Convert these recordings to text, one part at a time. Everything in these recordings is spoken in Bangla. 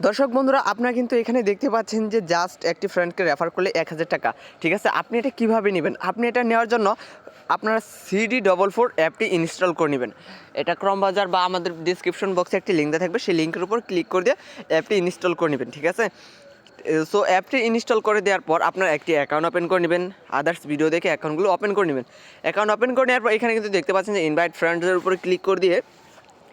দর্শক বন্ধুরা, আপনারা কিন্তু এখানে দেখতে পাচ্ছেন যে জাস্ট একটি ফ্রেন্ডকে রেফার করলে 1000 টাকা। ঠিক আছে, আপনি এটা কীভাবে নেবেন? আপনি এটা নেওয়ার জন্য আপনারা CD44 অ্যাপটি ইনস্টল করে নেবেন। এটা ক্রম বাজার বা আমাদের ডিসক্রিপশন বক্সে একটি লিঙ্ক দেওয়া থাকবে, সেই লিঙ্কের উপর ক্লিক করে দিয়ে অ্যাপটি ইনস্টল করে নেবেন। ঠিক আছে, সো অ্যাপটি ইনস্টল করে দেওয়ার পর আপনার একটি অ্যাকাউন্ট ওপেন করে নেবেন। আদার্স ভিডিও দেখে অ্যাকাউন্টগুলো ওপেন করে নেবেন। অ্যাকাউন্ট ওপেন করে নেওয়ার পর এখানে কিন্তু দেখতে পাচ্ছেন যে ইনভাইট ফ্রেন্ডসের উপরে ক্লিক করে দিয়ে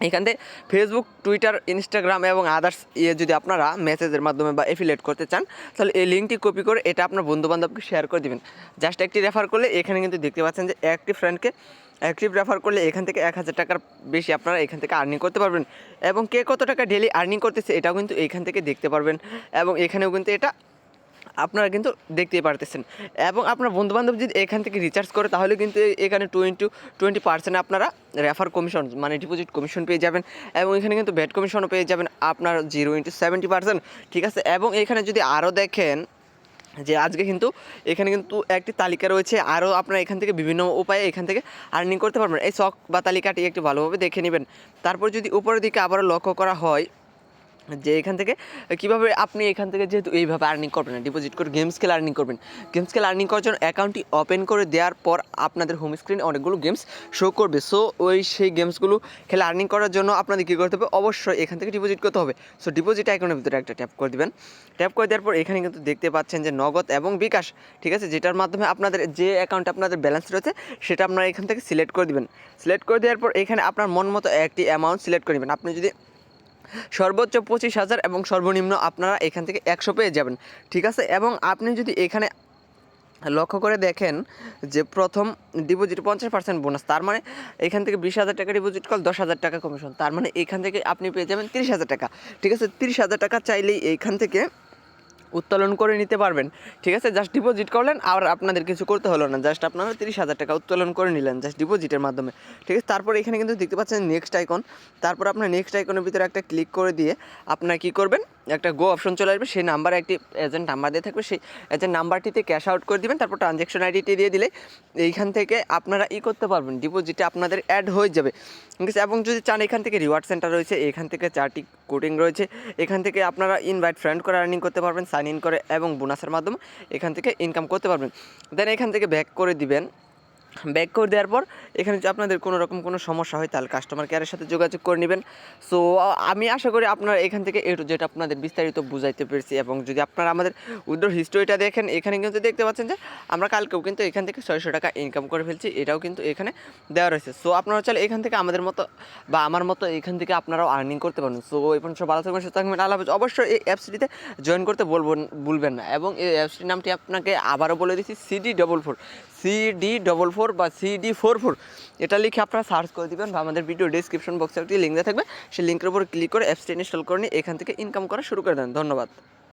এখান থেকে ফেসবুক, টুইটার, ইনস্টাগ্রাম এবং আদার্স যদি আপনারা মেসেজের মাধ্যমে বা এফিলিয়েট করতে চান, তাহলে এই লিঙ্কটি কপি করে এটা আপনার বন্ধুবান্ধবকে শেয়ার করে দেবেন। জাস্ট একটি রেফার করলে এখানে কিন্তু দেখতে পাচ্ছেন যে একটি ফ্রেন্ডকে অ্যাক্টিভ রেফার করলে এখান থেকে 1000 টাকার বেশি আপনারা এখান থেকে আর্নিং করতে পারবেন। এবং কে কত টাকা ডেলি আর্নিং করতেছে এটাও কিন্তু এইখান থেকে দেখতে পারবেন। এবং এখানেও কিন্তু এটা আপনারা কিন্তু দেখতেই পারতেছেন। এবং আপনার বন্ধুবান্ধব যদি এখান থেকে রিচার্জ করে তাহলে কিন্তু এখানে 20% আপনারা রেফার কমিশন মানে ডিপোজিট কমিশন পেয়ে যাবেন। এবং এখানে কিন্তু ব্যাট কমিশনও পেয়ে যাবেন আপনার 0 × 70%। ঠিক আছে, এবং এখানে যদি আরও দেখেন যে আজকে কিন্তু এখানে কিন্তু একটি তালিকা রয়েছে, আরও আপনারা এখান থেকে বিভিন্ন উপায়ে এখান থেকে আর্নিং করতে পারবেন। এই ছক বা তালিকাটি একটু ভালোভাবে দেখে নেবেন। তারপর যদি উপরের দিকে আবারও লক্ষ্য করা হয় যে এখান থেকে কীভাবে আপনি এখান থেকে যেহেতু এইভাবে আর্নিং করবেন না, ডিপোজিট করে গেমস খেলে আর্নিং করবেন। গেমস খেলে আর্নিং করার জন্য অ্যাকাউন্টটি ওপেন করে দেওয়ার পর আপনাদের হোম স্ক্রিনে অনেকগুলো গেমস শো করবে। সো সেই গেমসগুলো খেলে আর্নিং করার জন্য আপনাদের কী করতে হবে? অবশ্যই এখান থেকে ডিপোজিট করতে হবে। সো ডিপোজিট আইকনের ভিতরে একটা ট্যাপ করে দেবেন। ট্যাপ করে দেওয়ার পর এখানে কিন্তু দেখতে পাচ্ছেন যে নগদ এবং বিকাশ, ঠিক আছে, যেটার মাধ্যমে আপনাদের যে অ্যাকাউন্টে আপনাদের ব্যালেন্স রয়েছে সেটা আপনারা এখান থেকে সিলেক্ট করে দেবেন। সিলেক্ট করে দেওয়ার পর এখানে আপনার মন মতো একটি অ্যামাউন্ট সিলেক্ট করে নেবেন। আপনি যদি সর্বোচ্চ 25,000 এবং সর্বনিম্ন আপনারা এখান থেকে 100 পেয়ে যাবেন। ঠিক আছে, এবং আপনি যদি এখানে লক্ষ্য করে দেখেন যে প্রথম ডিপোজিট 50% বোনাস, তার মানে এখান থেকে 20,000 টাকা ডিপোজিট করলে 10,000 টাকা কমিশন, তার মানে এখান থেকে আপনি পেয়ে যাবেন 30,000 টাকা। ঠিক আছে, 30,000 টাকা চাইলেই এইখান থেকে উত্তোলন করে নিতে পারবেন। ঠিক আছে, জাস্ট ডিপোজিট করলেন আর আপনাদের কিছু করতে হলো না, জাস্ট আপনারা 30,000 টাকা উত্তোলন করে নিলেন জাস্ট ডিপোজিটের মাধ্যমে। ঠিক আছে, তারপর এখানে কিন্তু দেখতে পাচ্ছেন নেক্সট আইকন। তারপর আপনার নেক্সট আইকনের ভিতরে একটা ক্লিক করে দিয়ে আপনারা কী করবেন, একটা গো অপশন চলে আসবে, সেই নাম্বারে একটি এজেন্ট নাম্বার দিয়ে থাকবে, সেই এজেন্ট নাম্বারটিতে ক্যাশ আউট করে দেবেন। তারপর ট্রানজ্যাকশন আইডিটি দিয়ে দিলে এইখান থেকে আপনারা করতে পারবেন, ডিপোজিটে আপনাদের অ্যাড হয়ে যাবে। ঠিক আছে, এবং যদি চান এখান থেকে রিওয়ার্ড সেন্টার রয়েছে, এখান থেকে 4টি কোডিং রয়েছে, এখান থেকে আপনারা ইনভাইট ফ্রেন্ড করে আর্নিং করতে পারবেন, সাইন ইন করে এবং বোনাসের মাধ্যমে এখান থেকে ইনকাম করতে পারবেন। দেন এখান থেকে ব্যাক করে দিবেন। ব্যাক করে দেওয়ার পর এখানে যদি আপনাদের কোনো রকম কোনো সমস্যা হয় তাহলে কাস্টমার কেয়ারের সাথে যোগাযোগ করে নেবেন। সো আমি আশা করি আপনারা এখান থেকে যেটা আপনাদের বিস্তারিত বুঝাইতে পেরেছি। এবং যদি আপনারা আমাদের উইথড্র হিস্টোরিটা দেখেন, এখানে কিন্তু দেখতে পাচ্ছেন যে আমরা কালকেও কিন্তু এখান থেকে 600 টাকা ইনকাম করে ফেলছি, এটাও কিন্তু এখানে দেওয়া রয়েছে। সো আপনারা চাইলে এখান থেকে আমাদের মতো বা আমার মতো এখান থেকে আপনারাও আর্নিং করতে পারেন। সো এই পর্যন্ত ভালো থাকবেন, সুস্থ থাকবেন, আল্লাহ হাফেজ। অবশ্যই এই অ্যাপসটিতে জয়েন করতে ভুলবেন না। এবং এই অ্যাপসটির নামটি আপনাকে আবারও বলে দিচ্ছি, CD44 বা CD44, এটা লিখে আপনারা সার্চ করে দেবেন বা আমাদের ভিডিও ডিসক্রিপশন বক্সে একটি লিঙ্ক দেওয়া থাকবে, সেই লিঙ্কের উপর ক্লিক করে অ্যাপসটি ইনস্টল করে নিয়ে এখান থেকে ইনকাম করা শুরু করে দেন। ধন্যবাদ।